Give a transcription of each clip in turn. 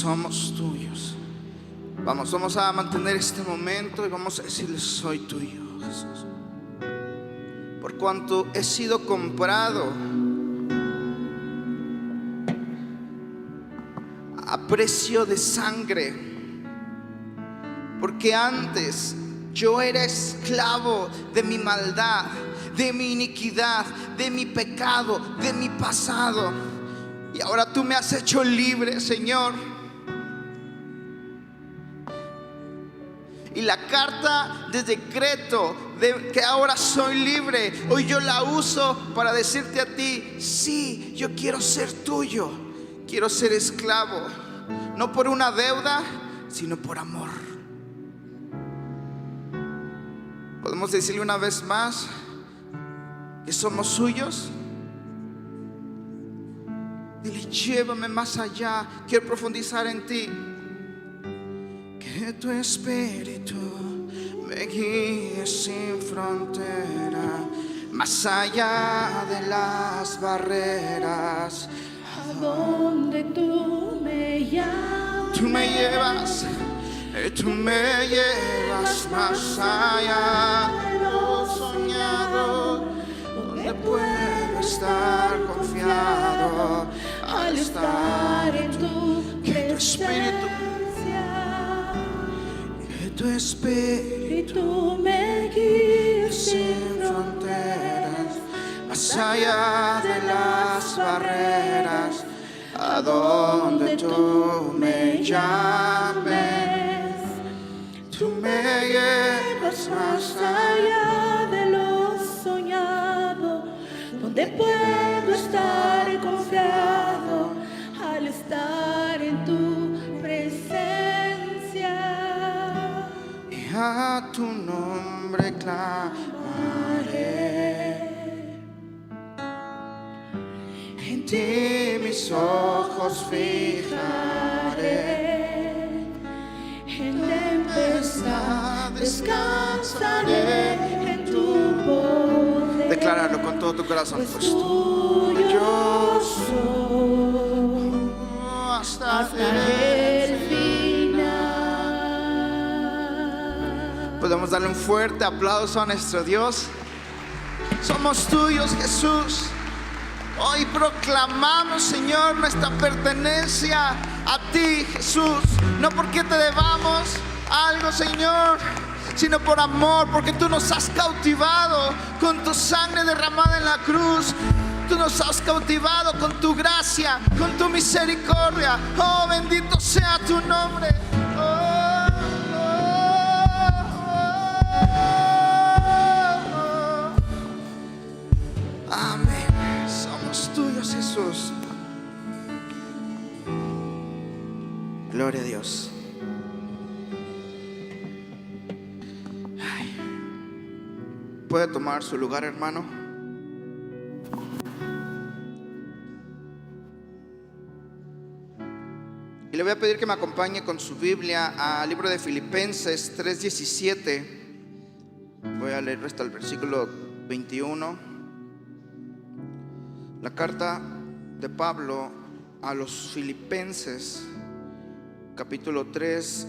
somos tuyos. Vamos a mantener este momento y vamos a decirle: soy tuyo, Jesús. Por cuanto he sido comprado a precio de sangre, porque antes yo era esclavo de mi maldad, de mi iniquidad, de mi pecado, de mi pasado, y ahora tú me has hecho libre, Señor. Y la carta de decreto de que ahora soy libre, hoy yo la uso para decirte a ti: sí, yo quiero ser tuyo. Quiero ser esclavo, no por una deuda, sino por amor. Podemos decirle una vez más que somos suyos. Dile: llévame más allá, quiero profundizar en ti. Que tu espíritu me guíe sin frontera, más allá de las barreras. A donde tú me llamas, Tú me llevas más allá de lo soñado, donde puedo estar confiado al estar en tu presencia. Que tu espíritu me guíes sin fronteras, más allá de las barreras, a donde tú me llames. Tú me llevas más allá de lo soñado, donde puedo estar confiado al estar en tu presencia. y a tu nombre clamaré. En ti mis ojos fijaré, En tempestad descansaré en tu poder. Decláralo con todo tu corazón. Pues tuyo soy hasta el final. Podemos darle un fuerte aplauso a nuestro Dios. Somos tuyos, Jesús. Hoy proclamamos, Señor, nuestra pertenencia a ti, Jesús. No porque te debamos algo, Señor, sino por amor, porque tú nos has cautivado con tu sangre derramada en la cruz. Tú nos has cautivado con tu gracia, con tu misericordia. Oh, bendito sea tu nombre. Amén. Somos tuyos, Jesús. Gloria a Dios. Ay. Puede tomar su lugar, hermano. Y le voy a pedir que me acompañe con su Biblia al libro de Filipenses 3:17. Voy a leer hasta el versículo 21. La carta de Pablo a los Filipenses, capítulo 3,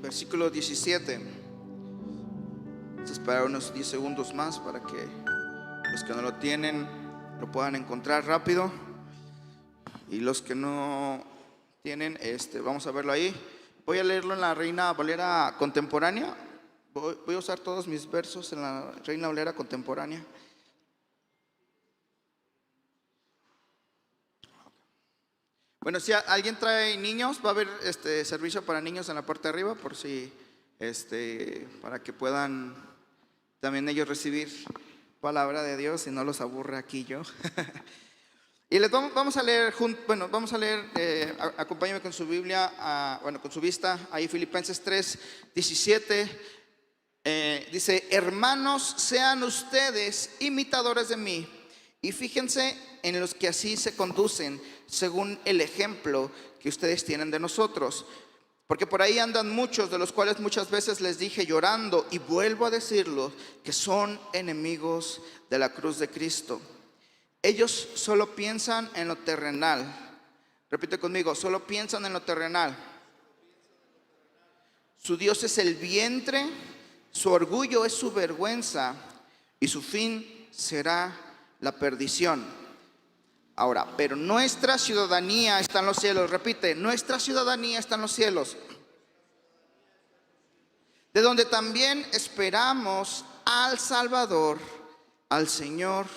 versículo 17. Vamos a esperar unos 10 segundos más para que los que no lo tienen lo puedan encontrar rápido, y los que no tienen, vamos a verlo ahí. Voy a leerlo en la Reina Valera Contemporánea. Voy a usar todos mis versos en la Reina Valera Contemporánea. Bueno, si alguien trae niños, va a haber servicio para niños en la parte de arriba, por si para que puedan también ellos recibir palabra de Dios y no los aburre aquí yo. Y les vamos a leer acompáñenme con su Biblia, con su vista ahí, Filipenses 3:17. Dice: hermanos, sean ustedes imitadores de mí y fíjense en los que así se conducen según el ejemplo que ustedes tienen de nosotros. Porque por ahí andan muchos, de los cuales muchas veces les dije llorando, y vuelvo a decirlo, que son enemigos de la cruz de Cristo. Ellos solo piensan en lo terrenal. Repite conmigo, solo piensan en lo terrenal. Su Dios es el vientre, su orgullo es su vergüenza, y su fin será la perdición. Ahora, pero nuestra ciudadanía está en los cielos. Repite, nuestra ciudadanía está en los cielos, de donde también esperamos al Salvador, al Señor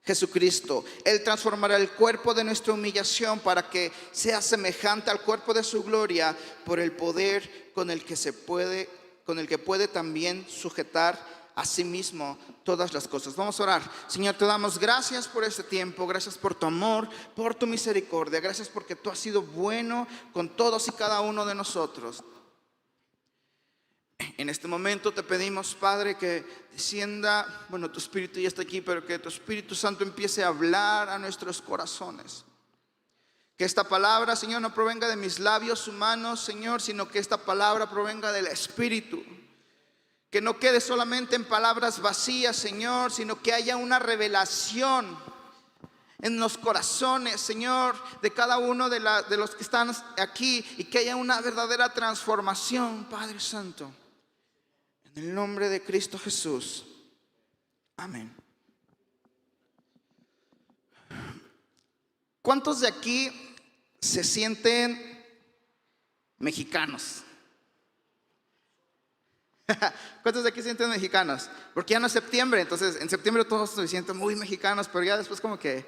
Jesucristo. Él transformará el cuerpo de nuestra humillación para que sea semejante al cuerpo de su gloria, por el poder con el que puede también sujetar a sí mismo todas las cosas. Vamos a orar. Señor, te damos gracias por este tiempo, gracias por tu amor, por tu misericordia, gracias porque tú has sido bueno con todos y cada uno de nosotros. En este momento te pedimos, Padre, que descienda, tu Espíritu ya está aquí, pero que tu Espíritu Santo empiece a hablar a nuestros corazones. Que esta palabra, Señor, no provenga de mis labios humanos, Señor, sino que esta palabra provenga del Espíritu. Que no quede solamente en palabras vacías, Señor, sino que haya una revelación en los corazones, Señor, de cada uno de los que están aquí, y que haya una verdadera transformación, Padre Santo. En el nombre de Cristo Jesús. Amén. ¿Cuántos de aquí se sienten mexicanos? ¿Cuántos de aquí se sienten mexicanos? Porque ya no es septiembre, entonces en septiembre todos se sienten muy mexicanos, pero ya después como que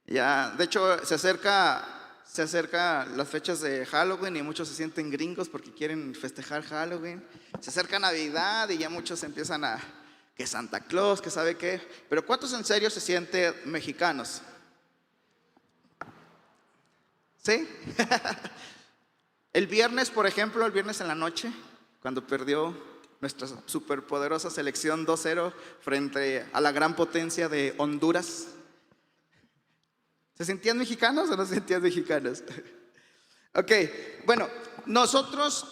ya, de hecho se acerca las fechas de Halloween y muchos se sienten gringos porque quieren festejar Halloween. Se acerca Navidad y ya muchos empiezan a que Santa Claus, que sabe qué. Pero ¿cuántos en serio se sienten mexicanos? ¿Sí? El viernes, por ejemplo, el viernes en la noche, cuando perdió nuestra superpoderosa selección 2-0 frente a la gran potencia de Honduras, ¿se sentían mexicanos o no se sentían mexicanos? Ok, nosotros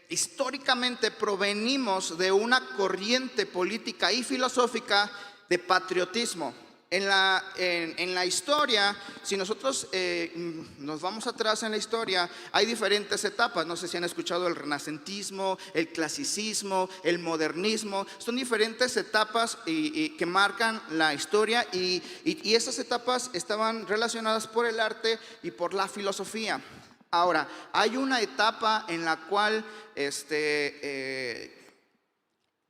históricamente provenimos de una corriente política y filosófica de patriotismo. En la historia, si nosotros nos vamos atrás en la historia, hay diferentes etapas. No sé si han escuchado el renacentismo, el clasicismo, el modernismo. Son diferentes etapas que marcan la historia, y esas etapas estaban relacionadas por el arte y por la filosofía. Ahora, hay una etapa en la cual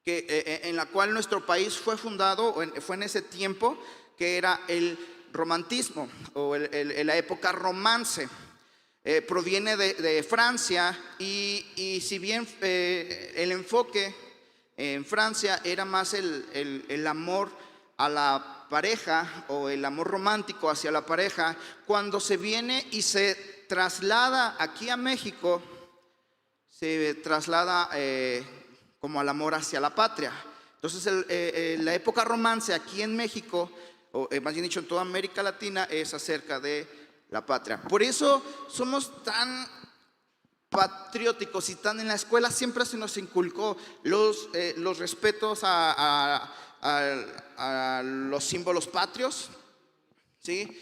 en la cual nuestro país fue fundado, fue en ese tiempo, que era el romantismo o la época romance. Proviene de Francia, y si bien el enfoque en Francia era más el amor a la pareja o el amor romántico hacia la pareja, cuando se viene y se traslada aquí a México, se traslada como al amor hacia la patria. Entonces la época romance aquí en México, o más bien dicho en toda América Latina, es acerca de la patria. Por eso somos tan patrióticos, y tan en la escuela siempre se nos inculcó los respetos a los símbolos patrios, ¿sí?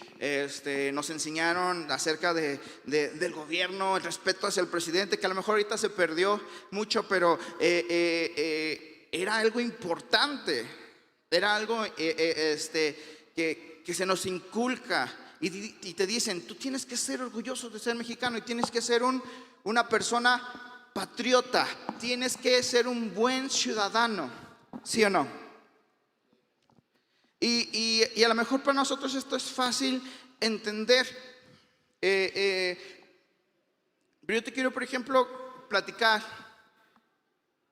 Nos enseñaron acerca del gobierno, el respeto hacia el presidente, que a lo mejor ahorita se perdió mucho, pero era algo importante, era algo que se nos inculca, y te dicen, tú tienes que ser orgulloso de ser mexicano, y tienes que ser una persona patriota, tienes que ser un buen ciudadano, ¿sí o no? Y a lo mejor para nosotros esto es fácil entender, pero yo te quiero, por ejemplo, platicar.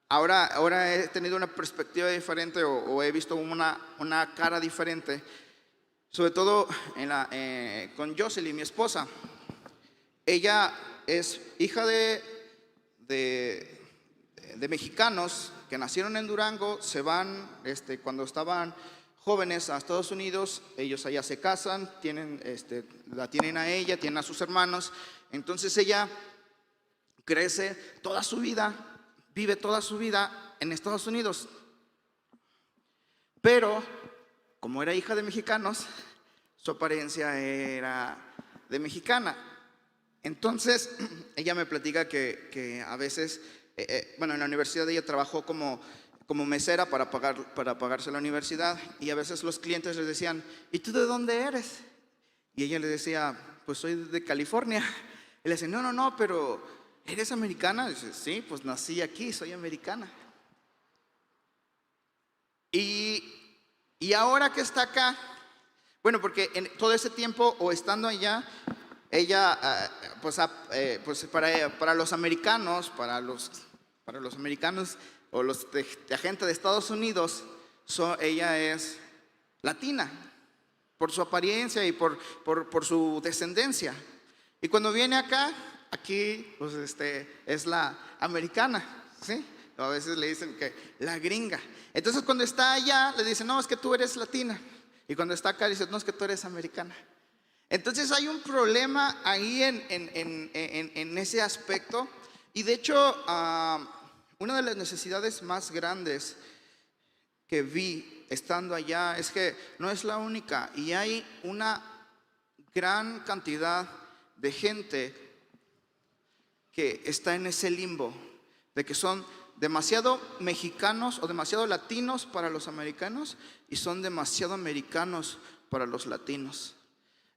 Ahora he tenido una perspectiva diferente, o he visto una cara diferente, sobre todo con Jocelyn, mi esposa. Ella es hija de mexicanos que nacieron en Durango, se van cuando estaban jóvenes a Estados Unidos. Ellos allá se casan, la tienen a ella, tienen a sus hermanos. Entonces ella crece toda su vida, vive toda su vida en Estados Unidos. Pero como era hija de mexicanos, su apariencia era de mexicana. Entonces ella me platica que a veces, bueno, en la universidad ella trabajó como mesera para pagarse la universidad, y a veces los clientes les decían: ¿y tú de dónde eres? Y ella les decía: pues soy de California. Y le decían: no, pero ¿eres americana? Y dice: sí, pues nací aquí, soy americana. Y ahora que está acá, bueno, porque en todo ese tiempo o estando allá, ella, pues para los americanos, para los americanos o los de gente de Estados Unidos, ella es latina por su apariencia y por su descendencia. Y cuando viene acá, aquí pues es la americana, ¿sí? A veces le dicen que la gringa. Entonces cuando está allá le dicen: no, es que tú eres latina. Y cuando está acá dice: no, es que tú eres americana. Entonces hay un problema ahí en ese aspecto. Y de hecho, una de las necesidades más grandes que vi estando allá es que no es la única, y hay una gran cantidad de gente que está en ese limbo de que son demasiado mexicanos o demasiado latinos para los americanos, y son demasiado americanos para los latinos.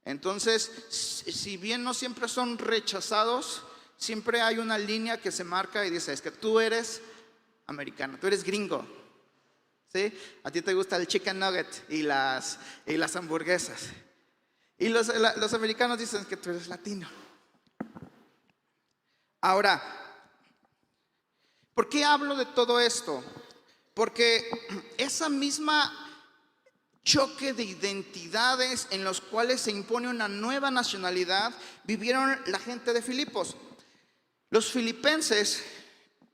Entonces, si bien no siempre son rechazados, siempre hay una línea que se marca y dice: es que tú eres americano, tú eres gringo, ¿sí? A ti te gusta el chicken nugget y las hamburguesas. Y los americanos dicen que tú eres latino. Ahora, ¿por qué hablo de todo esto? Porque esa misma choque de identidades en los cuales se impone una nueva nacionalidad vivieron la gente de Filipos. Los filipenses,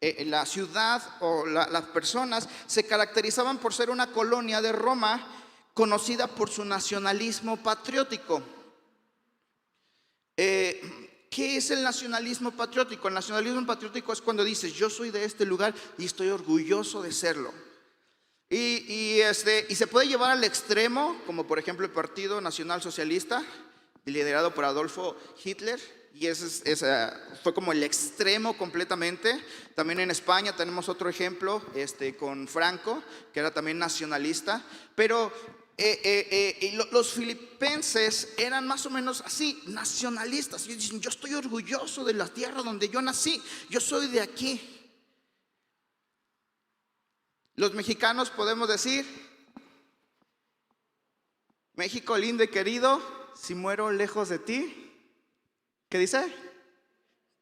la ciudad o las personas, se caracterizaban por ser una colonia de Roma conocida por su nacionalismo patriótico. ¿Qué es el nacionalismo patriótico? El nacionalismo patriótico es cuando dices: yo soy de este lugar y estoy orgulloso de serlo. Y se puede llevar al extremo, como por ejemplo el Partido Nacional Socialista, liderado por Adolfo Hitler, y ese fue como el extremo completamente. También en España tenemos otro ejemplo, con Franco, que era también nacionalista. Pero los filipenses eran más o menos así, nacionalistas. Y dicen: yo estoy orgulloso de la tierra donde yo nací, yo soy de aquí. Los mexicanos podemos decir: México lindo y querido, si muero lejos de ti, ¿qué dice?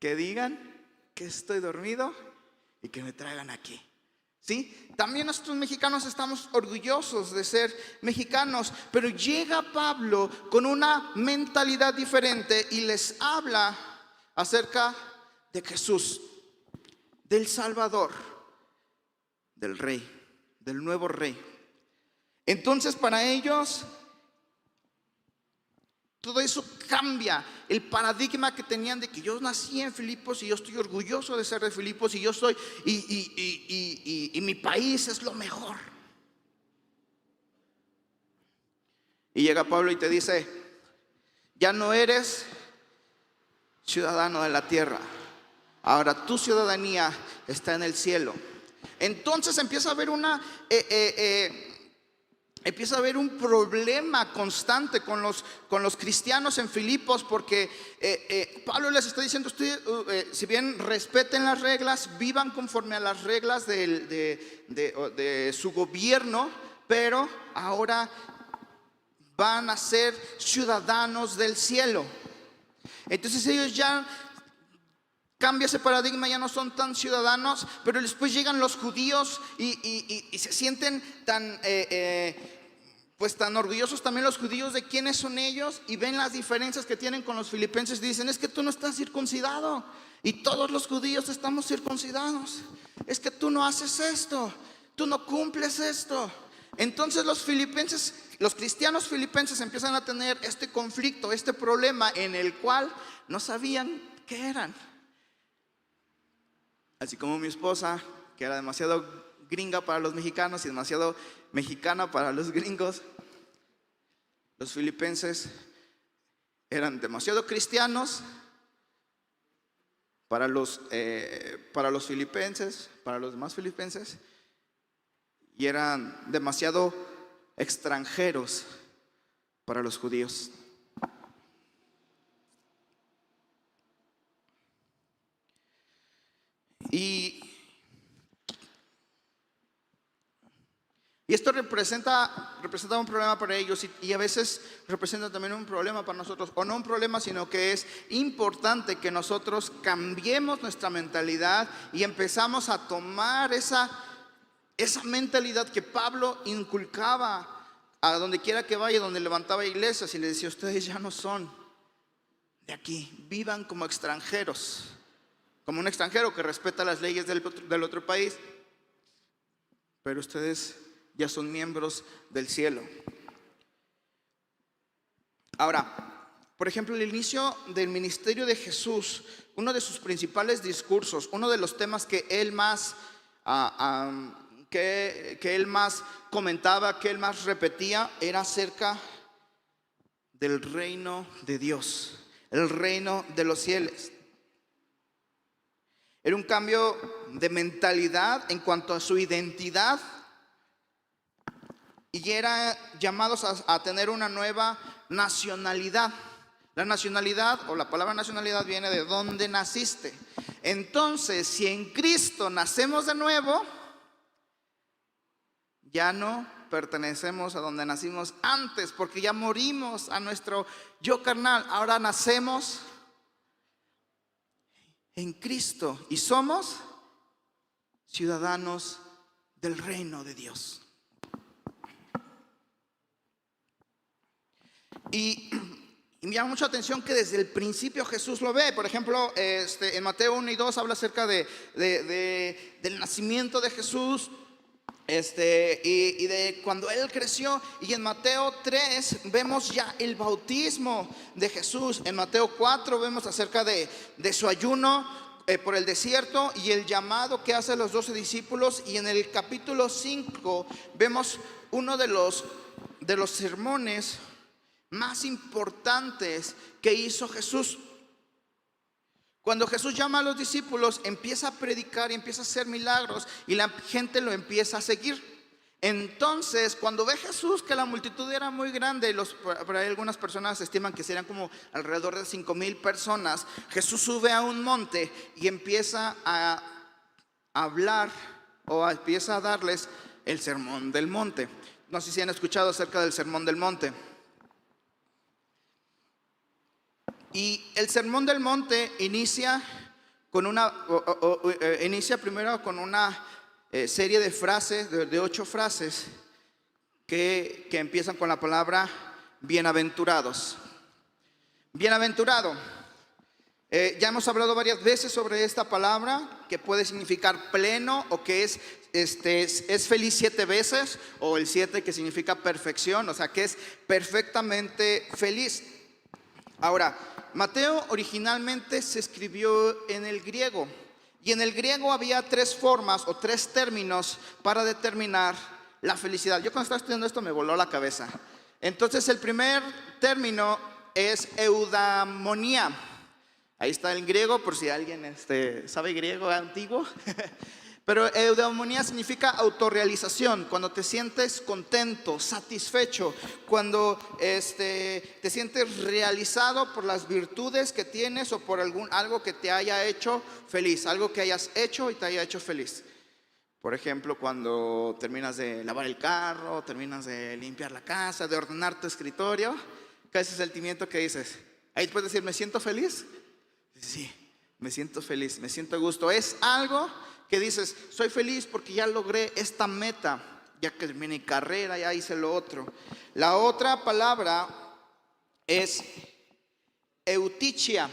Que digan que estoy dormido y que me traigan aquí. ¿Sí? También nosotros mexicanos estamos orgullosos de ser mexicanos, pero llega Pablo con una mentalidad diferente y les habla acerca de Jesús, del Salvador, del Rey, del nuevo Rey. Entonces para ellos todo eso cambia el paradigma que tenían de que yo nací en Filipos y yo estoy orgulloso de ser de Filipos y yo soy y mi país es lo mejor. Y llega Pablo y te dice: ya no eres ciudadano de la tierra, ahora tu ciudadanía está en el cielo. Entonces empieza a haber un problema constante con los cristianos en Filipos, porque Pablo les está diciendo: ustedes, si bien respeten las reglas, vivan conforme a las reglas de su gobierno, pero ahora van a ser ciudadanos del cielo. Entonces ellos ya cambia ese paradigma, ya no son tan ciudadanos. Pero después llegan los judíos y se sienten tan orgullosos también los judíos de quiénes son ellos, y ven las diferencias que tienen con los filipenses y dicen: es que tú no estás circuncidado y todos los judíos estamos circuncidados, es que tú no haces esto, tú no cumples esto. Entonces los cristianos filipenses empiezan a tener este conflicto, este problema en el cual no sabían qué eran. Así como mi esposa, que era demasiado gringa para los mexicanos y demasiado mexicana para los gringos. Los filipenses eran demasiado cristianos para los filipenses, para los demás filipenses, y eran demasiado extranjeros para los judíos. Y esto representa un problema para ellos y a veces representa también un problema para nosotros. O no un problema, sino que es importante que nosotros cambiemos nuestra mentalidad y empezamos a tomar esa mentalidad que Pablo inculcaba a donde quiera que vaya, donde levantaba iglesias y le decía: ustedes ya no son de aquí, vivan como extranjeros, como un extranjero que respeta las leyes del otro país, pero ustedes ya son miembros del cielo. Ahora, por ejemplo, el inicio del ministerio de Jesús, uno de sus principales discursos, uno de los temas que él más que él más comentaba, que él más repetía, era acerca del reino de Dios, el reino de los cielos. Era un cambio de mentalidad en cuanto a su identidad, y eran llamados a tener una nueva nacionalidad. La nacionalidad, o la palabra nacionalidad, viene de donde naciste. Entonces, si en Cristo nacemos de nuevo, ya no pertenecemos a donde nacimos antes, porque ya morimos a nuestro yo carnal. Ahora nacemos en Cristo y somos ciudadanos del reino de Dios. Y me llama mucho la atención que desde el principio Jesús lo ve. Por ejemplo, en Mateo 1 y 2 habla acerca del nacimiento de Jesús, y de cuando él creció. Y en Mateo 3 vemos ya el bautismo de Jesús. En Mateo 4 vemos acerca de su ayuno por el desierto y el llamado que hace a los 12 discípulos. Y en el capítulo 5 vemos uno de los sermones más importantes que hizo Jesús. Cuando Jesús llama a los discípulos, empieza a predicar y empieza a hacer milagros, y la gente lo empieza a seguir. Entonces, cuando ve Jesús que la multitud era muy grande, por ahí algunas personas estiman que serían como alrededor de 5,000 personas, Jesús sube a un monte y empieza a hablar, o empieza a darles el sermón del monte. No sé si han escuchado acerca del sermón del monte. Y el sermón del monte inicia primero con una serie de frases, de 8 frases que empiezan con la palabra bienaventurados. Bienaventurado. Ya hemos hablado varias veces sobre esta palabra, que puede significar pleno, o que es feliz 7 veces, o el 7 que significa perfección, o sea que es perfectamente feliz. Ahora, Mateo originalmente se escribió en el griego, y en el griego había 3 formas o 3 términos para determinar la felicidad. Yo cuando estaba estudiando esto me voló la cabeza. Entonces el primer término es eudamonía. Ahí está el griego, por si alguien sabe griego antiguo. Pero eudamonía significa autorrealización, cuando te sientes contento, satisfecho, cuando te sientes realizado por las virtudes que tienes o por algo que te haya hecho feliz, algo que hayas hecho y te haya hecho feliz. Por ejemplo, cuando terminas de lavar el carro, terminas de limpiar la casa, de ordenar tu escritorio, ¿qué es ese sentimiento que dices? Ahí puedes decir, ¿me siento feliz? Sí, me siento feliz, me siento a gusto. Es algo que dices, soy feliz porque ya logré esta meta, ya que terminé mi carrera, ya hice lo otro. La otra palabra es eutichia.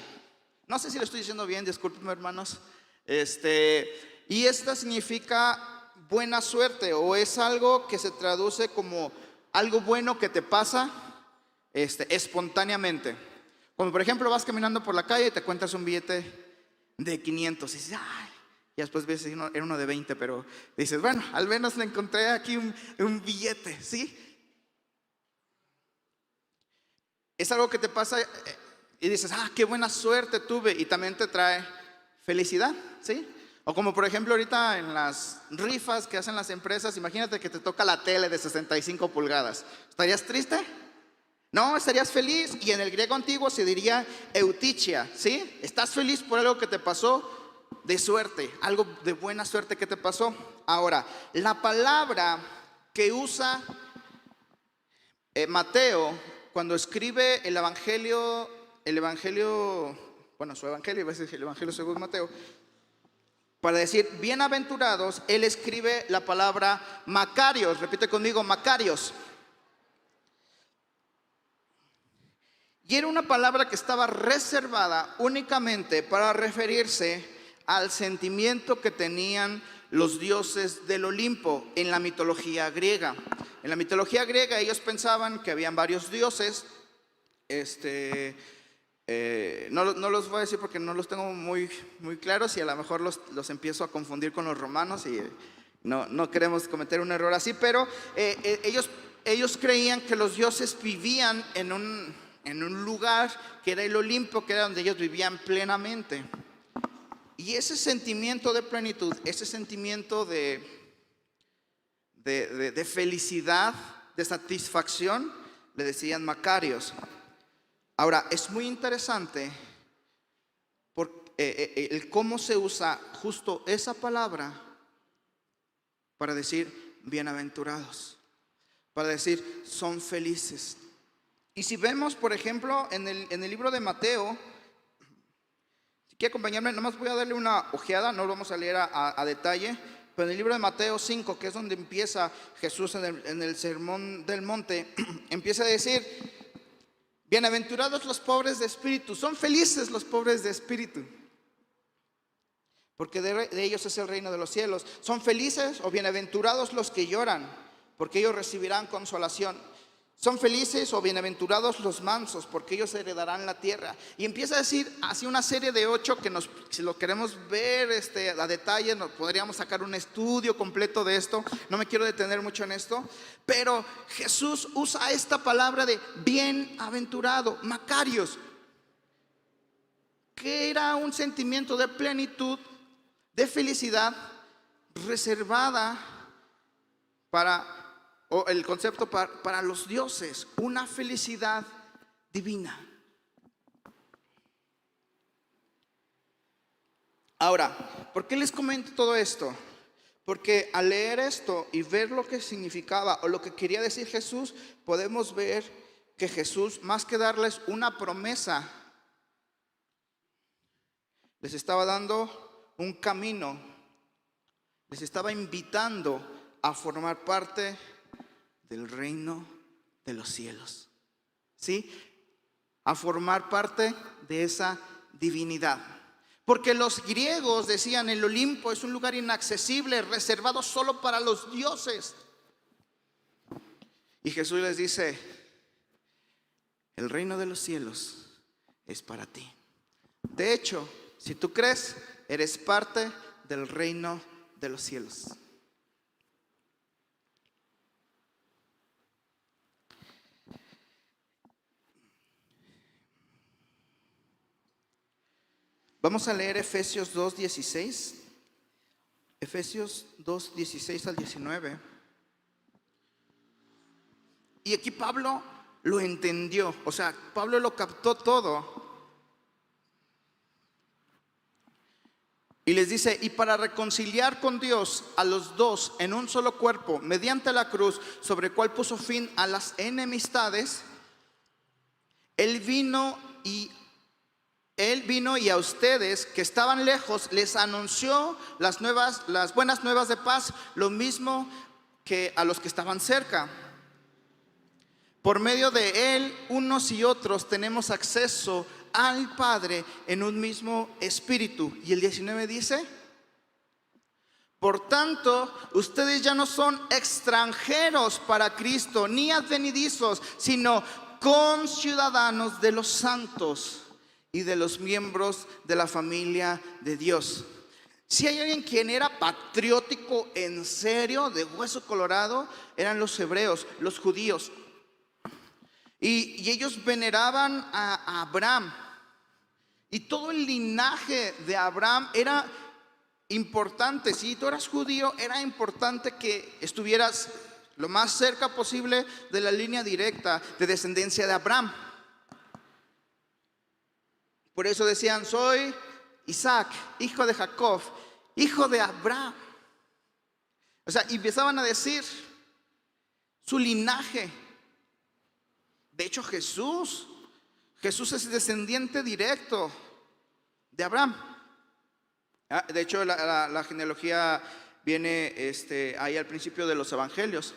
No sé si lo estoy diciendo bien, discúlpenme hermanos. Y esta significa buena suerte, o es algo que se traduce como algo bueno que te pasa espontáneamente. Como por ejemplo vas caminando por la calle y te encuentras un billete de 500 y dices, ay, Y después ves, era uno de 20, pero dices, bueno, al menos le encontré aquí un billete, ¿sí? Es algo que te pasa y dices, qué buena suerte tuve, y también te trae felicidad, ¿sí? O como por ejemplo ahorita en las rifas que hacen las empresas, imagínate que te toca la tele de 65 pulgadas. ¿Estarías triste? No, estarías feliz. Y en el griego antiguo se diría eutichia, ¿sí? Estás feliz por algo que te pasó de suerte, algo de buena suerte que te pasó. Ahora, la palabra que usa Mateo cuando escribe el evangelio, bueno, su evangelio, a veces el evangelio según Mateo, para decir bienaventurados, él escribe la palabra Macarios. Repite conmigo, Macarios. Y era una palabra que estaba reservada únicamente para referirse al sentimiento que tenían los dioses del Olimpo en la mitología griega. En la mitología griega ellos pensaban que habían varios dioses. No los voy a decir porque no los tengo muy claros, y a lo mejor los empiezo a confundir con los romanos, y no queremos cometer un error así, pero ellos creían que los dioses vivían en un lugar que era el Olimpo, que era donde ellos vivían plenamente. Y ese sentimiento de plenitud, ese sentimiento de felicidad, de satisfacción, le decían Macarios. Ahora, es muy interesante el cómo se usa justo esa palabra para decir bienaventurados, para decir son felices. Y si vemos, por ejemplo, en el libro de Mateo, si quiere acompañarme, nomás voy a darle una ojeada, no lo vamos a leer a detalle, pero en el libro de Mateo 5, que es donde empieza Jesús en el Sermón del Monte, empieza a decir: bienaventurados los pobres de espíritu, son felices los pobres de espíritu, porque de ellos es el reino de los cielos. Son felices o bienaventurados los que lloran, porque ellos recibirán consolación. Son felices o bienaventurados los mansos, porque ellos heredarán la tierra. Y empieza a decir así una serie de 8 que si lo queremos ver a detalle, nos podríamos sacar un estudio completo de esto. No me quiero detener mucho en esto, pero Jesús usa esta palabra de bienaventurado, Macarios, que era un sentimiento de plenitud, de felicidad reservada o el concepto para los dioses, una felicidad divina. Ahora, ¿por qué les comento todo esto? Porque al leer esto y ver lo que significaba o lo que quería decir Jesús, podemos ver que Jesús, más que darles una promesa, les estaba dando un camino, les estaba invitando a formar parte del reino de los cielos, ¿sí? A formar parte de esa divinidad. Porque los griegos decían: el Olimpo es un lugar inaccesible, reservado solo para los dioses. Y Jesús les dice: el reino de los cielos es para ti. De hecho, si tú crees, eres parte del reino de los cielos. Vamos a leer Efesios 2:16. Efesios 2:16 al 19. Y aquí Pablo lo entendió, o sea, Pablo lo captó todo. Y les dice: y para reconciliar con Dios a los dos en un solo cuerpo, mediante la cruz, sobre el cual puso fin a las enemistades, Él vino y a ustedes que estaban lejos les anunció las buenas nuevas de paz, lo mismo que a los que estaban cerca. Por medio de Él, unos y otros tenemos acceso al Padre en un mismo espíritu. Y el 19 dice: por tanto, ustedes ya no son extranjeros para Cristo, ni advenedizos, sino conciudadanos de los santos y de los miembros de la familia de Dios. Si hay alguien quien era patriótico en serio, de hueso colorado, eran los hebreos, los judíos. Y ellos veneraban a Abraham. Y todo el linaje de Abraham era importante. Si tú eras judío, era importante que estuvieras lo más cerca posible de la línea directa de descendencia de Abraham. Por eso decían: soy Isaac, hijo de Jacob, hijo de Abraham. O sea, empezaban a decir su linaje. De hecho, Jesús es descendiente directo de Abraham. De hecho, la genealogía viene ahí al principio de los evangelios.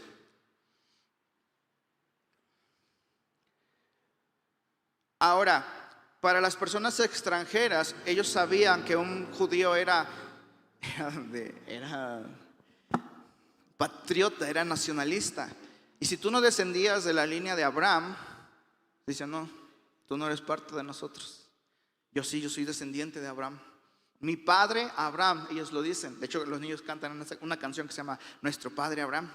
Ahora, para las personas extranjeras, ellos sabían que un judío era patriota, era nacionalista. Y si tú no descendías de la línea de Abraham, dicen: no, tú no eres parte de nosotros. Yo sí, yo soy descendiente de Abraham. Mi padre Abraham, ellos lo dicen. De hecho, los niños cantan una canción que se llama Nuestro Padre Abraham.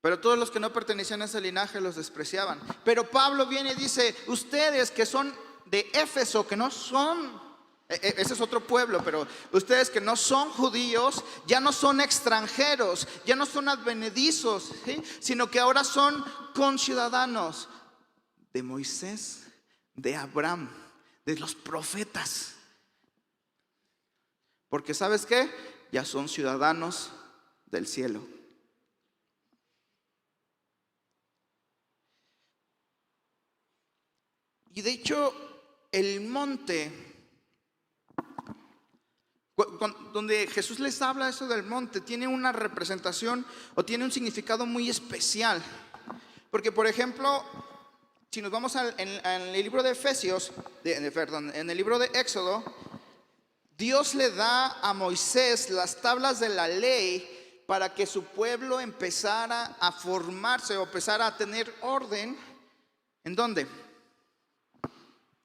Pero todos los que no pertenecían a ese linaje los despreciaban. Pero Pablo viene y dice: ustedes que son de Éfeso, que no son, ese es otro pueblo, pero ustedes que no son judíos, ya no son extranjeros, ya no son advenedizos, ¿sí? Sino que ahora son conciudadanos de Moisés, de Abraham, de los profetas. Porque ¿sabes qué? Ya son ciudadanos del cielo. Y de hecho, el monte, donde Jesús les habla eso del monte, tiene una representación o tiene un significado muy especial. Porque, por ejemplo, si nos vamos en el libro de Efesios, en el libro de Éxodo, Dios le da a Moisés las tablas de la ley para que su pueblo empezara a formarse o empezara a tener orden. ¿En dónde?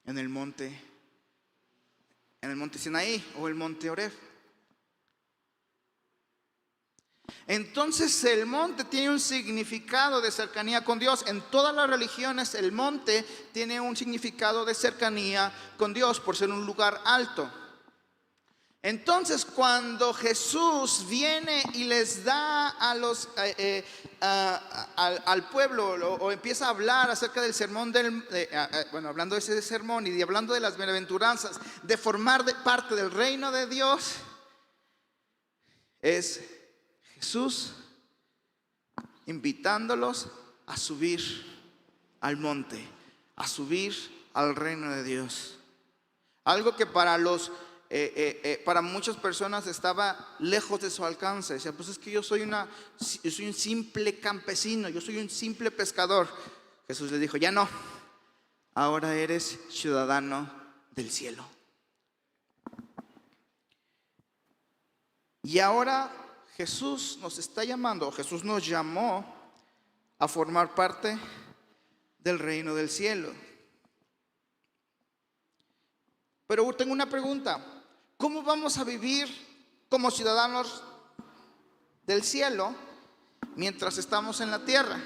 En el monte Sinaí o el monte Horeb. Entonces el monte tiene un significado de cercanía con Dios. En todas las religiones el monte tiene un significado de cercanía con Dios por ser un lugar alto. Entonces cuando Jesús viene y les da a los al pueblo o empieza a hablar acerca del sermón hablando de ese sermón y hablando de las bienaventuranzas, de formar parte del reino de Dios, es Jesús invitándolos a subir al monte, a subir al reino de Dios. Algo que para muchas personas estaba lejos de su alcance. Decía: pues es que yo soy un simple campesino, yo soy un simple pescador. Jesús les dijo: ya no, ahora eres ciudadano del cielo. Y ahora Jesús nos está llamando, Jesús nos llamó a formar parte del reino del cielo. Pero tengo una pregunta: ¿cómo vamos a vivir como ciudadanos del cielo mientras estamos en la tierra?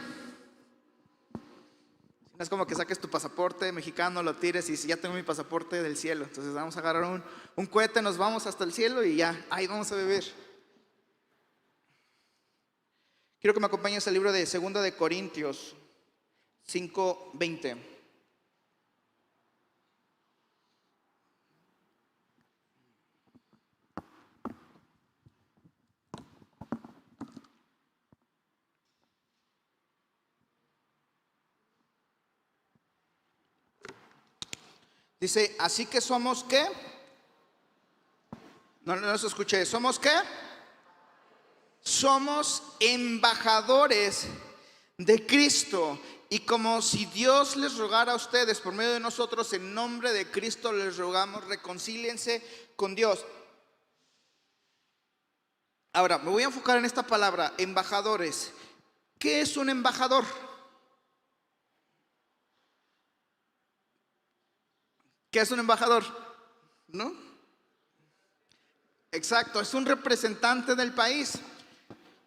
No es como que saques tu pasaporte mexicano, lo tires y dices: ya tengo mi pasaporte del cielo. Entonces vamos a agarrar un cohete, nos vamos hasta el cielo y ya, ahí vamos a vivir. Quiero que me acompañes al libro de 2 de Corintios 5:20. Dice: así que somos ¿qué? No se escuché. ¿Somos qué? Somos embajadores de Cristo. Y como si Dios les rogara a ustedes por medio de nosotros, en nombre de Cristo les rogamos: reconcíliense con Dios. Ahora me voy a enfocar en esta palabra, embajadores. ¿Qué es un embajador? ¿Qué es un embajador? ¿No? Exacto, es un representante del país.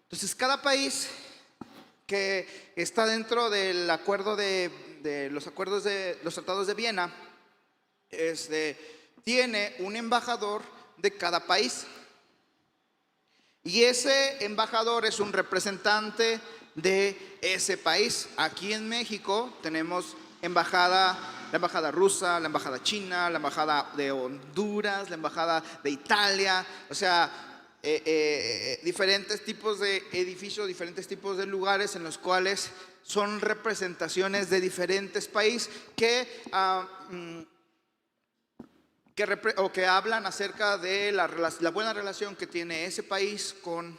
Entonces, cada país que está dentro del acuerdo de los acuerdos de los tratados de Viena, tiene un embajador de cada país. Y ese embajador es un representante de ese país. Aquí en México tenemos la embajada rusa, la embajada china, la embajada de Honduras, la embajada de Italia, o sea, diferentes tipos de edificios, diferentes tipos de lugares en los cuales son representaciones de diferentes países que hablan acerca de la buena relación que tiene ese país con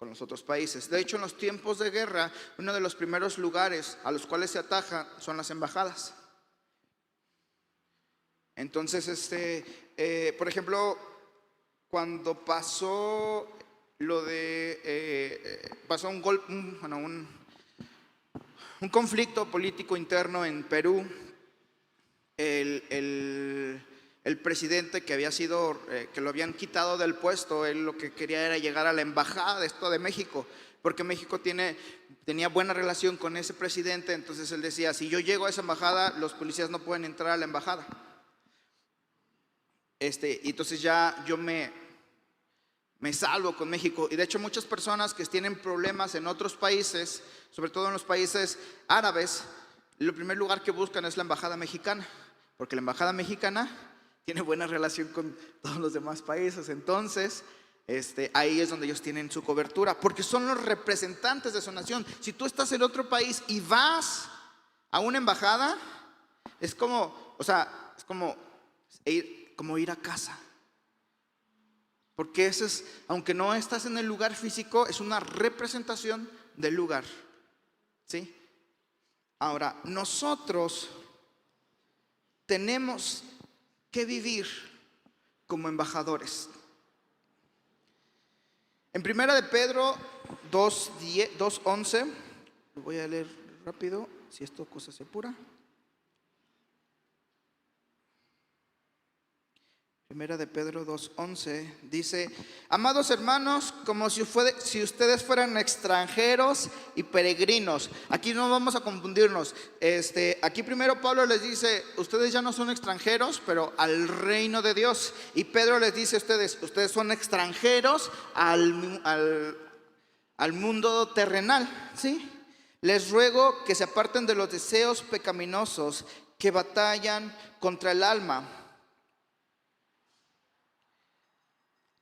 los otros países. De hecho, en los tiempos de guerra, uno de los primeros lugares a los cuales se ataja son las embajadas. Entonces, por ejemplo, cuando pasó lo de pasó un conflicto político interno en Perú, el presidente que había sido, que lo habían quitado del puesto, él lo que quería era llegar a la embajada de México, porque México tenía buena relación con ese presidente. Entonces él decía, si yo llego a esa embajada, los policías no pueden entrar a la embajada. Y entonces ya yo me salvo con México. Y de hecho muchas personas que tienen problemas en otros países, sobre todo en los países árabes, el primer lugar que buscan es la embajada mexicana, porque la embajada mexicana tiene buena relación con todos los demás países. Entonces, ahí es donde ellos tienen su cobertura, porque son los representantes de su nación. Si tú estás en otro país y vas a una embajada, es como ir a casa. Porque aunque no estás en el lugar físico, es una representación del lugar. ¿Sí? Ahora, nosotros tenemos que vivir como embajadores. En primera de Pedro 2:11, lo voy a leer rápido, si esto cosa se apura. Primera de Pedro 2:11 dice: amados hermanos, como si ustedes fueran extranjeros y peregrinos. Aquí no vamos a confundirnos. Aquí primero Pablo les dice, ustedes ya no son extranjeros, pero al reino de Dios. Y Pedro les dice, ustedes son extranjeros al mundo terrenal, ¿sí? Les ruego que se aparten de los deseos pecaminosos que batallan contra el alma.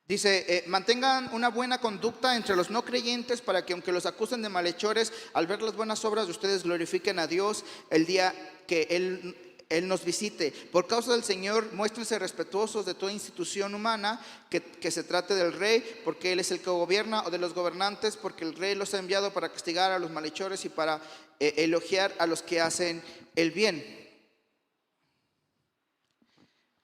Dice, mantengan una buena conducta entre los no creyentes, para que aunque los acusen de malhechores, al ver las buenas obras de ustedes glorifiquen a Dios el día que Él nos visite. Por causa del Señor, muéstrense respetuosos de toda institución humana, que se trate del rey, porque Él es el que gobierna, o de los gobernantes, porque el rey los ha enviado para castigar a los malhechores y para elogiar a los que hacen el bien.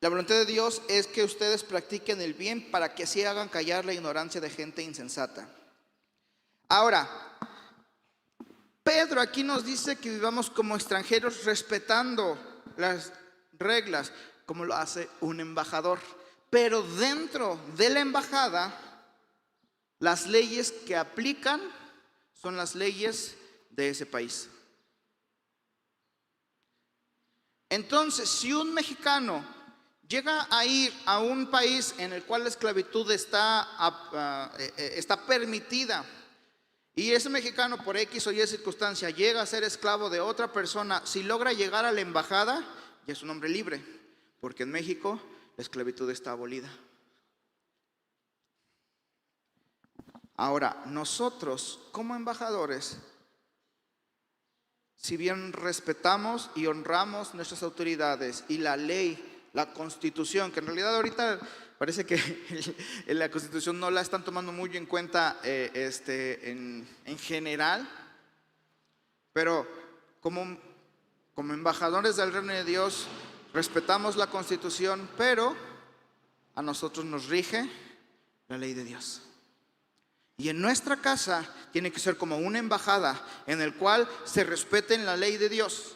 La voluntad de Dios es que ustedes practiquen el bien, para que así hagan callar la ignorancia de gente insensata. Ahora, Pedro aquí nos dice que vivamos como extranjeros, respetando las reglas, como lo hace un embajador. Pero dentro de la embajada, las leyes que aplican son las leyes de ese país. Entonces, si un mexicano llega a ir a un país en el cual la esclavitud está permitida, y ese mexicano por X o Y circunstancia llega a ser esclavo de otra persona, si logra llegar a la embajada, ya es un hombre libre, porque en México la esclavitud está abolida. Ahora, nosotros como embajadores, si bien respetamos y honramos nuestras autoridades y la ley, la Constitución, que en realidad ahorita parece que en la Constitución no la están tomando muy en cuenta en general, pero como embajadores del reino de Dios respetamos la Constitución, pero a nosotros nos rige la ley de Dios. Y en nuestra casa tiene que ser como una embajada en el cual se respeten la ley de Dios.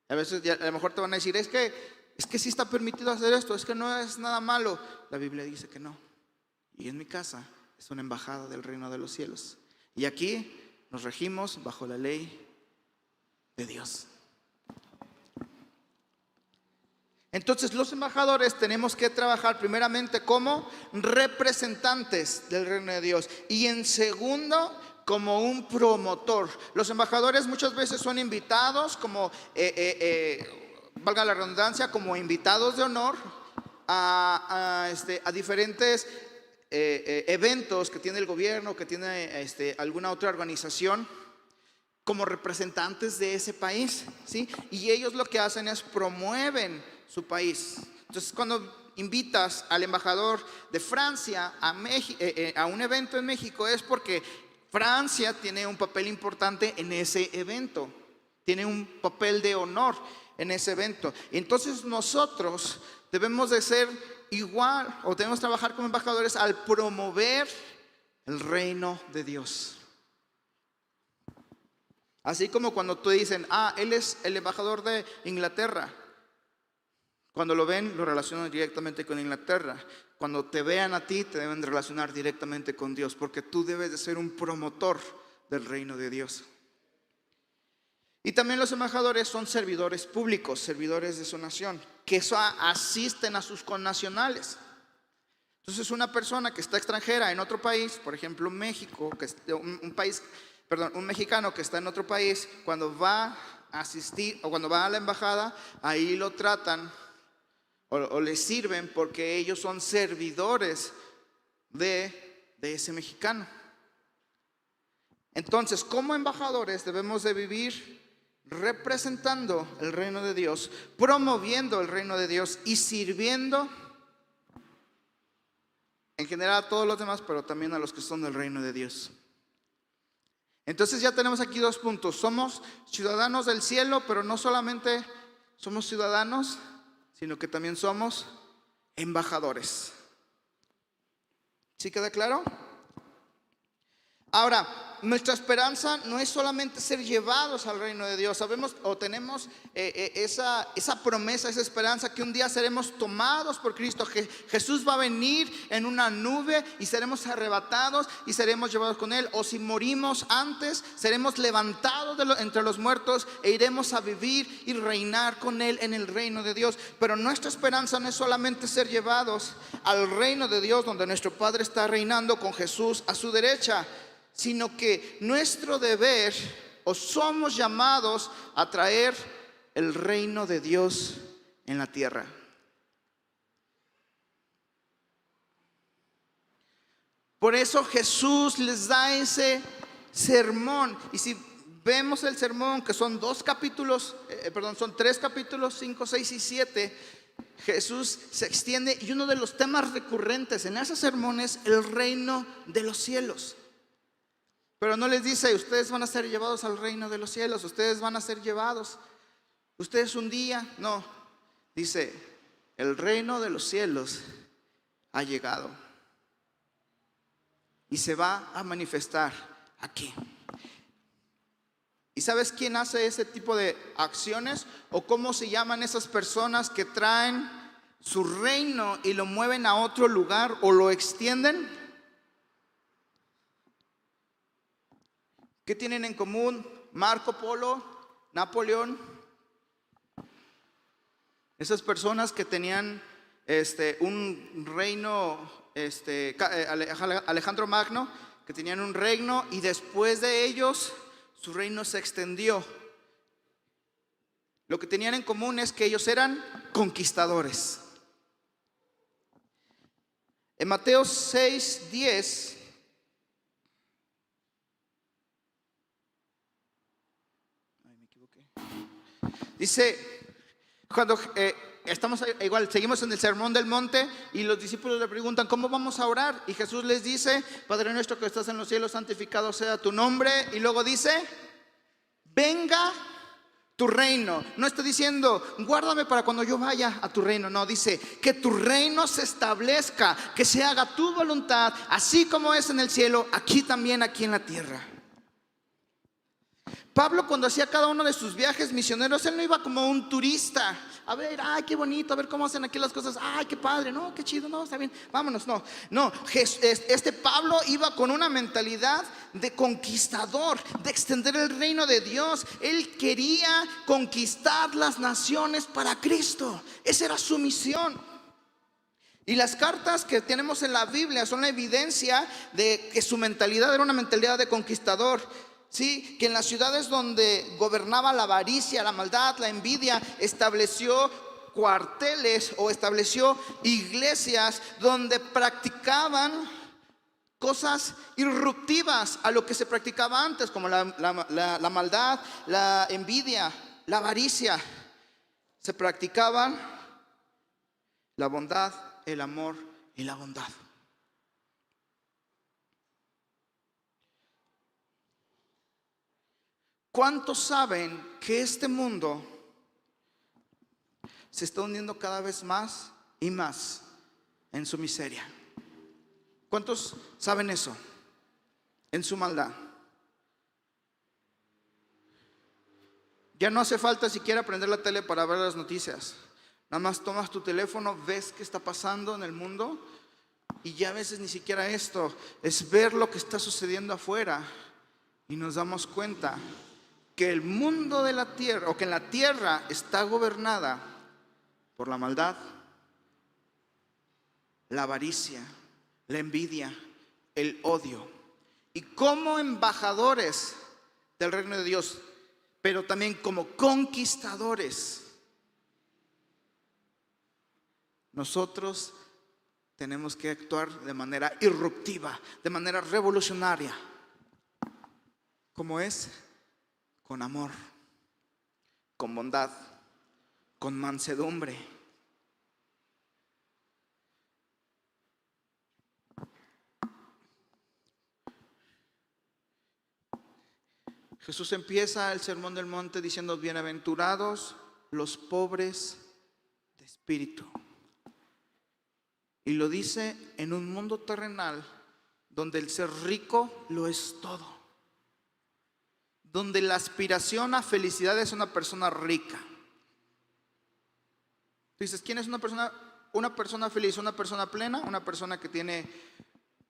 A veces a lo mejor te van a decir, es que es que sí está permitido hacer esto, es que no es nada malo. La Biblia dice que no. Y en mi casa es una embajada del reino de los cielos. Y aquí nos regimos bajo la ley de Dios. Entonces los embajadores tenemos que trabajar primeramente como representantes del reino de Dios y en segundo como un promotor. Los embajadores muchas veces son invitados como, valga la redundancia, como invitados de honor a diferentes eventos que tiene el gobierno, que tiene alguna otra organización, como representantes de ese país, ¿sí? Y ellos lo que hacen es promueven su país. Entonces, cuando invitas al embajador de Francia a un evento en México, es porque Francia tiene un papel importante en ese evento, tiene un papel de honor en ese evento. Entonces nosotros debemos de ser igual, o debemos trabajar como embajadores al promover el reino de Dios. Así como cuando te dicen, él es el embajador de Inglaterra. Cuando lo ven, lo relacionan directamente con Inglaterra. Cuando te vean a ti, te deben relacionar directamente con Dios, porque tú debes de ser un promotor del reino de Dios. Y también los embajadores son servidores públicos, servidores de su nación, que asisten a sus connacionales. Entonces, una persona que está extranjera en otro país, por ejemplo México, que es un mexicano que está en otro país, cuando va a asistir o cuando va a la embajada, ahí lo tratan o le sirven porque ellos son servidores de ese mexicano. Entonces, como embajadores debemos de vivir representando el reino de Dios, promoviendo el reino de Dios y sirviendo en general a todos los demás, pero también a los que son del reino de Dios. Entonces ya tenemos aquí dos puntos. Somos ciudadanos del cielo, pero no solamente somos ciudadanos, sino que también somos embajadores. ¿Sí queda claro? Ahora, nuestra esperanza no es solamente ser llevados al reino de Dios. Sabemos o tenemos esa promesa, esa esperanza que un día seremos tomados por Cristo. Jesús va a venir en una nube y seremos arrebatados y seremos llevados con Él. O si morimos antes, seremos levantados entre los muertos e iremos a vivir y reinar con Él en el reino de Dios. Pero nuestra esperanza no es solamente ser llevados al reino de Dios, donde nuestro Padre está reinando con Jesús a su derecha, sino que nuestro deber, o somos llamados a traer el reino de Dios en la tierra. Por eso Jesús les da ese sermón. Y si vemos el sermón, que son son 3 capítulos, 5, 6 y 7, Jesús se extiende, y uno de los temas recurrentes en ese sermón es el reino de los cielos. Pero no les dice, ustedes van a ser llevados al reino de los cielos, ustedes van a ser llevados, ustedes un día. No, dice, el reino de los cielos ha llegado y se va a manifestar aquí. ¿Y sabes quién hace ese tipo de acciones? ¿O cómo se llaman esas personas que traen su reino y lo mueven a otro lugar o lo extienden? ¿Qué tienen en común Marco Polo, Napoleón? Esas personas que tenían un reino, Alejandro Magno, que tenían un reino y después de ellos su reino se extendió. Lo que tenían en común es que ellos eran conquistadores. En Mateo 6:10 dice, cuando seguimos en el sermón del monte y los discípulos le preguntan, ¿cómo vamos a orar? Y Jesús les dice, Padre nuestro que estás en los cielos, santificado sea tu nombre. Y luego dice, venga tu reino. No está diciendo, guárdame para cuando yo vaya a tu reino. No, dice, que tu reino se establezca, que se haga tu voluntad, así como es en el cielo, aquí también, aquí en la tierra. Pablo, cuando hacía cada uno de sus viajes misioneros, él no iba como un turista. A ver, ay, qué bonito, a ver cómo hacen aquí las cosas. Ay, qué padre, no, qué chido, no, está bien, vámonos. No, este Pablo iba con una mentalidad de conquistador, de extender el reino de Dios. Él quería conquistar las naciones para Cristo. Esa era su misión. Y las cartas que tenemos en la Biblia son la evidencia de que su mentalidad era una mentalidad de conquistador. Sí, que en las ciudades donde gobernaba la avaricia, la maldad, la envidia, estableció cuarteles o estableció iglesias donde practicaban cosas irruptivas a lo que se practicaba antes, como la maldad, la envidia, la avaricia. Se practicaban la bondad, el amor y la bondad. ¿Cuántos saben que este mundo se está hundiendo cada vez más y más en su miseria? ¿Cuántos saben eso? En su maldad. Ya no hace falta siquiera prender la tele para ver las noticias. Nada más tomas tu teléfono, ves qué está pasando en el mundo, y ya a veces ni siquiera esto es ver lo que está sucediendo afuera, y nos damos cuenta que el mundo de la tierra, o que en la tierra está gobernada por la maldad, la avaricia, la envidia, el odio. Y como embajadores del reino de Dios, pero también como conquistadores, nosotros tenemos que actuar de manera irruptiva, de manera revolucionaria. ¿Cómo es? Con amor, con bondad, con mansedumbre. Jesús empieza el Sermón del Monte diciendo: bienaventurados los pobres de espíritu. Y lo dice en un mundo terrenal donde el ser rico lo es todo, donde la aspiración a felicidad es una persona rica. Tú dices, ¿quién es una persona feliz? Una persona plena, una persona que tiene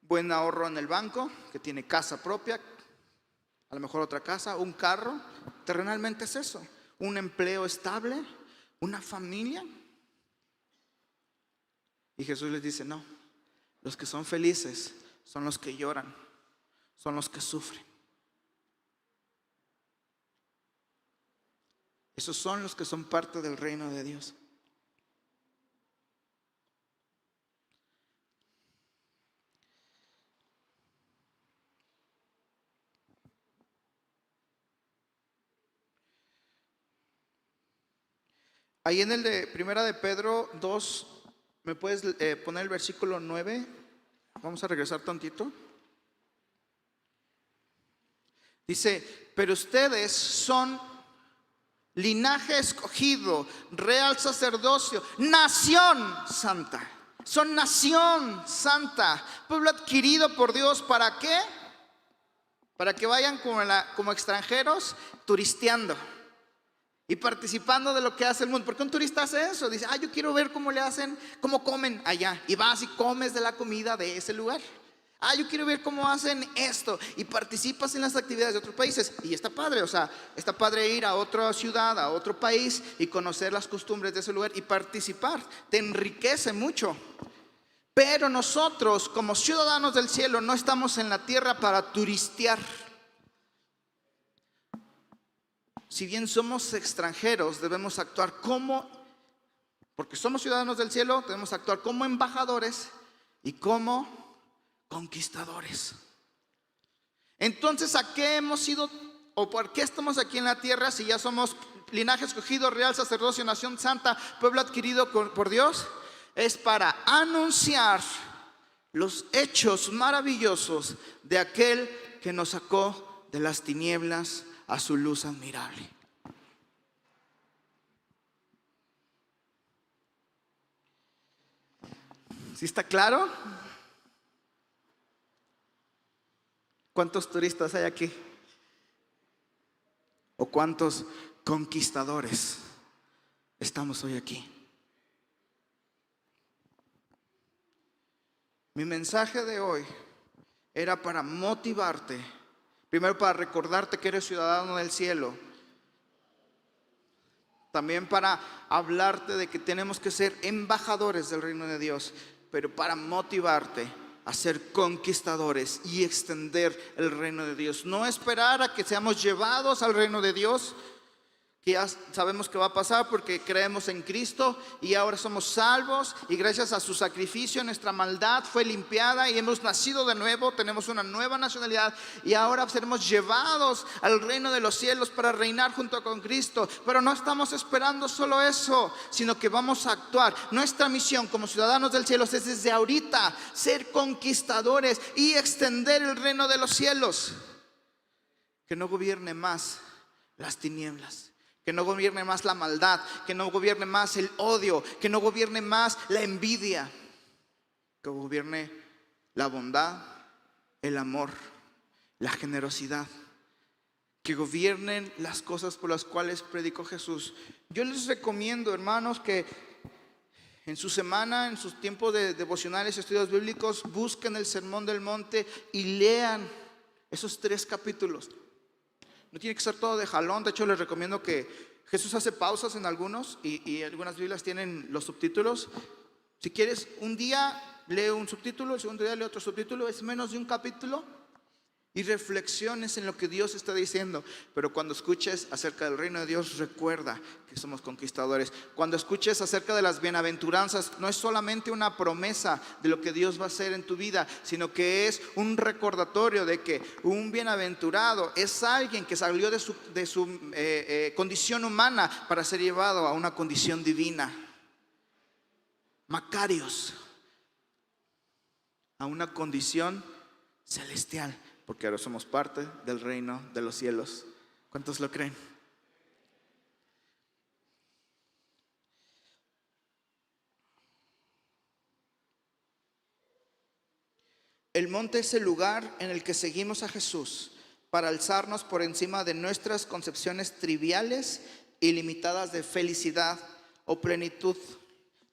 buen ahorro en el banco, que tiene casa propia, a lo mejor otra casa, un carro. Terrenalmente es eso, un empleo estable, una familia. Y Jesús les dice: no, los que son felices son los que lloran, son los que sufren. Esos son los que son parte del reino de Dios. Ahí en el de Primera de Pedro 2, ¿me puedes poner el versículo 9? Vamos a regresar tantito. Dice: pero ustedes son linaje escogido, real sacerdocio, nación santa. Son nación santa, pueblo adquirido por Dios. ¿Para qué? Para que vayan como extranjeros turisteando y participando de lo que hace el mundo. Porque un turista hace eso, dice: yo quiero ver cómo le hacen, cómo comen allá, y vas y comes de la comida de ese lugar. Yo quiero ver cómo hacen esto, y participas en las actividades de otros países. Y está padre, o sea, está padre ir a otra ciudad, a otro país, y conocer las costumbres de ese lugar y participar. Te enriquece mucho. Pero nosotros, como ciudadanos del cielo, no estamos en la tierra para turistear. Si bien somos extranjeros, debemos actuar porque somos ciudadanos del cielo, debemos actuar como embajadores y como conquistadores. Entonces, ¿a qué hemos sido o por qué estamos aquí en la tierra si ya somos linaje escogido, real sacerdocio, nación santa, pueblo adquirido por Dios? Es para anunciar los hechos maravillosos de aquel que nos sacó de las tinieblas a su luz admirable. ¿Sí está claro? ¿Cuántos turistas hay aquí? cuántos conquistadores estamos hoy aquí? Mi mensaje de hoy era para motivarte, primero para recordarte que eres ciudadano del cielo, también para hablarte de que tenemos que ser embajadores del reino de Dios, pero para motivarte a ser conquistadores y extender el reino de Dios. No esperar a que seamos llevados al reino de Dios, que ya sabemos que va a pasar porque creemos en Cristo y ahora somos salvos, y gracias a su sacrificio nuestra maldad fue limpiada y hemos nacido de nuevo, tenemos una nueva nacionalidad y ahora seremos llevados al reino de los cielos para reinar junto con Cristo. Pero no estamos esperando solo eso, sino que vamos a actuar. Nuestra misión como ciudadanos del cielo es desde ahorita ser conquistadores y extender el reino de los cielos. Que no gobierne más las tinieblas, que no gobierne más la maldad, que no gobierne más el odio, que no gobierne más la envidia, que gobierne la bondad, el amor, la generosidad, que gobiernen las cosas por las cuales predicó Jesús. Yo les recomiendo, hermanos, que en su semana, en sus tiempos de devocionales y estudios bíblicos, busquen el Sermón del Monte y lean esos 3 capítulos. No tiene que ser todo de jalón. De hecho, les recomiendo que Jesús hace pausas en algunos y algunas Biblias tienen los subtítulos. Si quieres, un día lee un subtítulo, el segundo día lee otro subtítulo. Es menos de un capítulo y reflexiones en lo que Dios está diciendo. Pero cuando escuches acerca del reino de Dios, recuerda que somos conquistadores. Cuando escuches acerca de las bienaventuranzas, no es solamente una promesa de lo que Dios va a hacer en tu vida, sino que es un recordatorio de que un bienaventurado es alguien que salió de su condición humana para ser llevado a una condición divina. Macarios, a una condición celestial, porque ahora somos parte del reino de los cielos. ¿Cuántos lo creen? El monte es el lugar en el que seguimos a Jesús para alzarnos por encima de nuestras concepciones triviales y limitadas de felicidad o plenitud,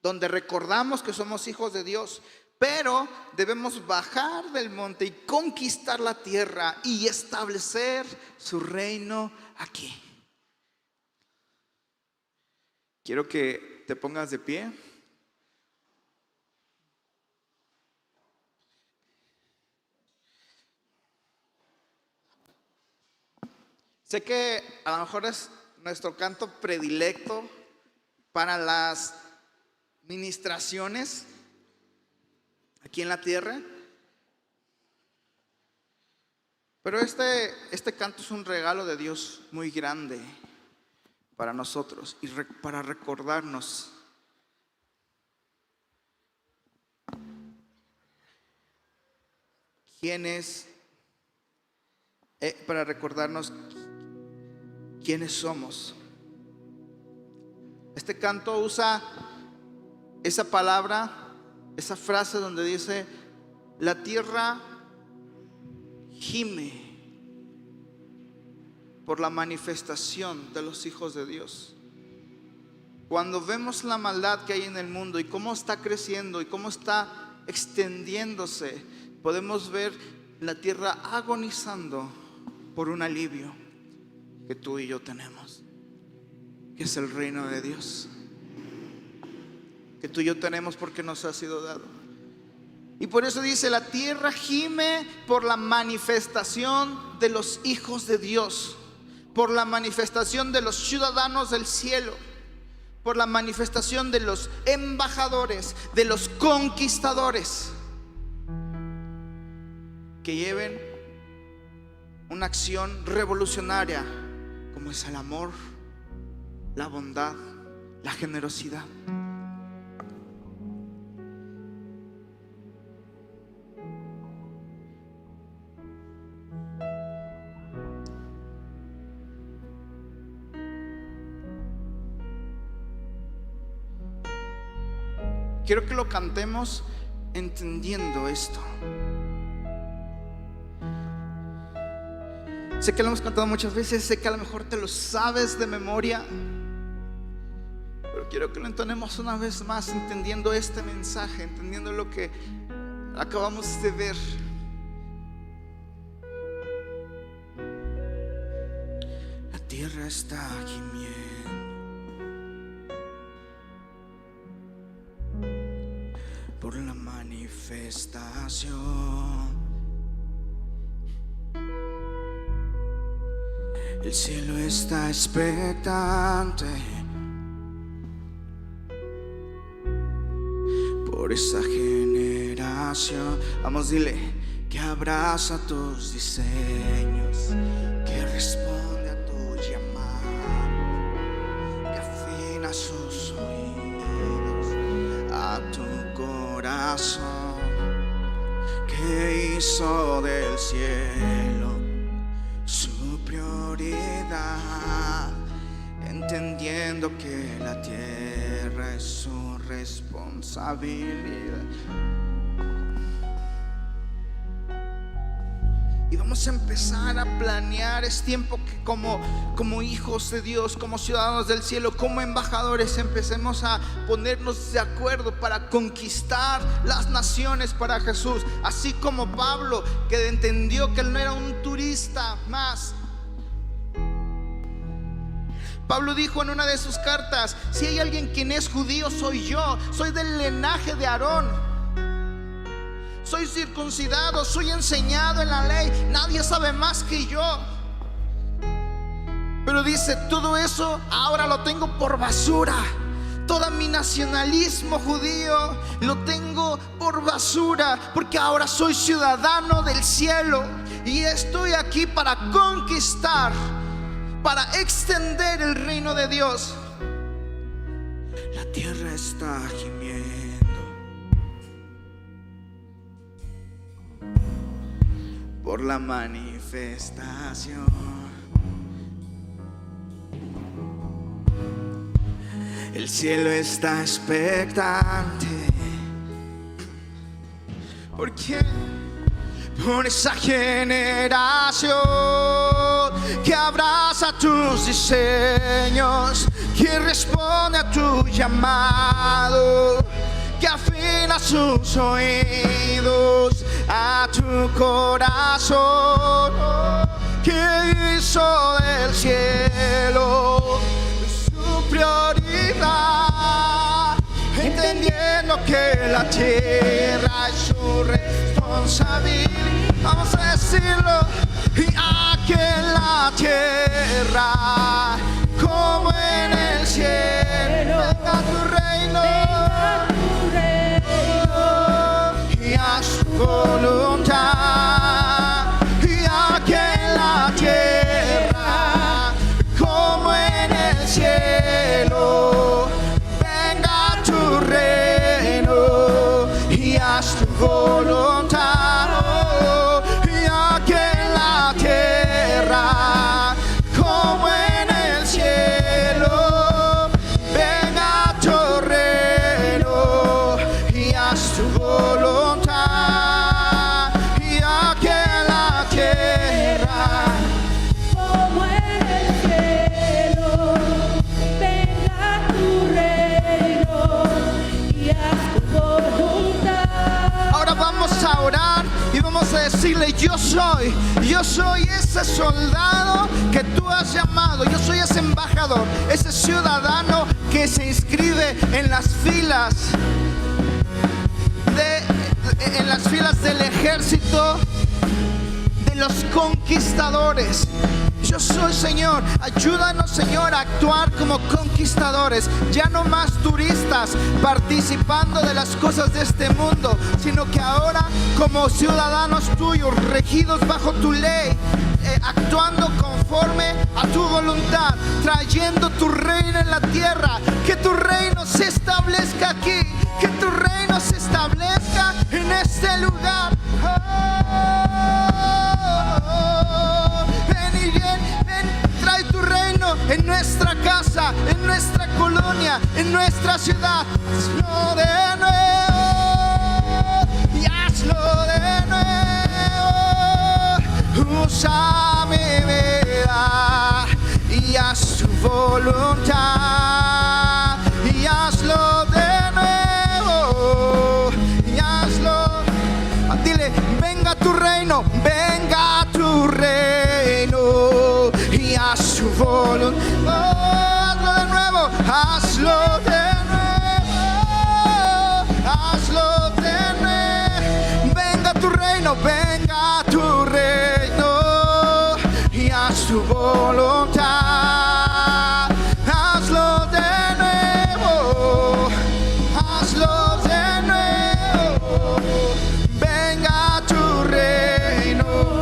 donde recordamos que somos hijos de Dios. Pero debemos bajar del monte y conquistar la tierra y establecer su reino aquí. Quiero que te pongas de pie. Sé que a lo mejor es nuestro canto predilecto para las ministraciones aquí en la tierra, pero este canto es un regalo de Dios muy grande para nosotros y para recordarnos para recordarnos quiénes somos. Este canto usa esa palabra, esa frase donde dice: la tierra gime por la manifestación de los hijos de Dios. Cuando vemos la maldad que hay en el mundo y cómo está creciendo y cómo está extendiéndose, podemos ver la tierra agonizando por un alivio que tú y yo tenemos, que es el reino de Dios, que tú y yo tenemos porque nos ha sido dado. Y por eso dice: la tierra gime por la manifestación de los hijos de Dios, por la manifestación de los ciudadanos del cielo, por la manifestación de los embajadores, de los conquistadores, que lleven una acción revolucionaria como es el amor, la bondad, la generosidad. Quiero que lo cantemos entendiendo esto. Sé que lo hemos cantado muchas veces, sé que a lo mejor te lo sabes de memoria, pero quiero que lo entonemos una vez más, entendiendo este mensaje, entendiendo lo que acabamos de ver. La tierra está gimiendo por la manifestación. El cielo está expectante por esa generación. Vamos, dile, que abraza tus diseños, que responde a tu llamado, que afina sus oídos a tu corazón, que hizo del cielo su prioridad, entendiendo que la tierra es su responsabilidad. Y vamos a empezar a planear. Es tiempo que como hijos de Dios, como ciudadanos del cielo, como embajadores, empecemos a ponernos de acuerdo para conquistar las naciones para Jesús. Así como Pablo, que entendió que él no era un turista más. Pablo dijo en una de sus cartas: si hay alguien quien es judío, soy yo. Soy del linaje de Aarón. Soy circuncidado, soy enseñado en la ley. Nadie sabe más que yo. Pero dice, todo eso ahora lo tengo por basura. Todo mi nacionalismo judío lo tengo por basura, porque ahora soy ciudadano del cielo y estoy aquí para conquistar, para extender el reino de Dios. La tierra está gimiendo por la manifestación. El cielo está expectante. ¿Por qué? Por esa generación que abraza tus diseños, que responde a tu llamado, que afina sus oídos a tu corazón, que hizo del cielo su prioridad, entendiendo que la tierra es su responsabilidad. Vamos a decirlo. Y aquí en la tierra como en el cielo, venga tu reino, y haz tu voluntad. Y aquí en la tierra como en el cielo, venga tu reino y haz tu voluntad. Y aquí en la tierra como en el cielo, venga tu reino y haz tu voluntad. Y aquí en la tierra como en el cielo, venga tu reino y haz tu voluntad. Ahora vamos a orar y vamos a decirle: yo soy ese soldado que tú has llamado. Yo soy ese embajador, ese ciudadano que se inscribe en las filas del ejército de los conquistadores. Yo soy, Señor, ayúdanos, Señor, a actuar como conquistadores, ya no más turistas participando de las cosas de este mundo, sino que ahora como ciudadanos tuyos, regidos bajo tu ley, actuando conforme a tu voluntad, trayendo tu reino en la tierra. Que tu reino se establezca aquí, que tu reino se establezca en este lugar. Ven, trae tu reino en nuestra casa, en nuestra colonia, en nuestra ciudad. Hazlo de nuevo y hazlo de nuevo. Úsame. voluntad y hazlo de nuevo, y hazlo. Dile, venga tu reino, venga tu reino y haz su voluntad. Hazlo de nuevo, hazlo de nuevo, hazlo de nuevo. Venga tu reino, venga tu reino y haz su voluntad. Hazlo de nuevo, hazlo de nuevo. Venga tu reino.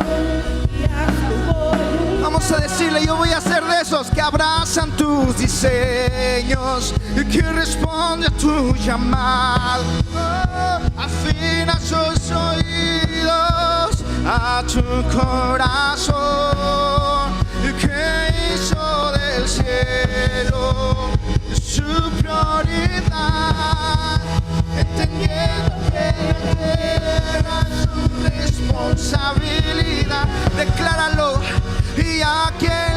Vamos a decirle, yo voy a ser de esos que abrazan tus diseños y que responde a tu llamado. Afina sus oídos a tu corazón, que hizo del cielo su prioridad, entendiendo que la tierra es su responsabilidad. Decláralo, y a quien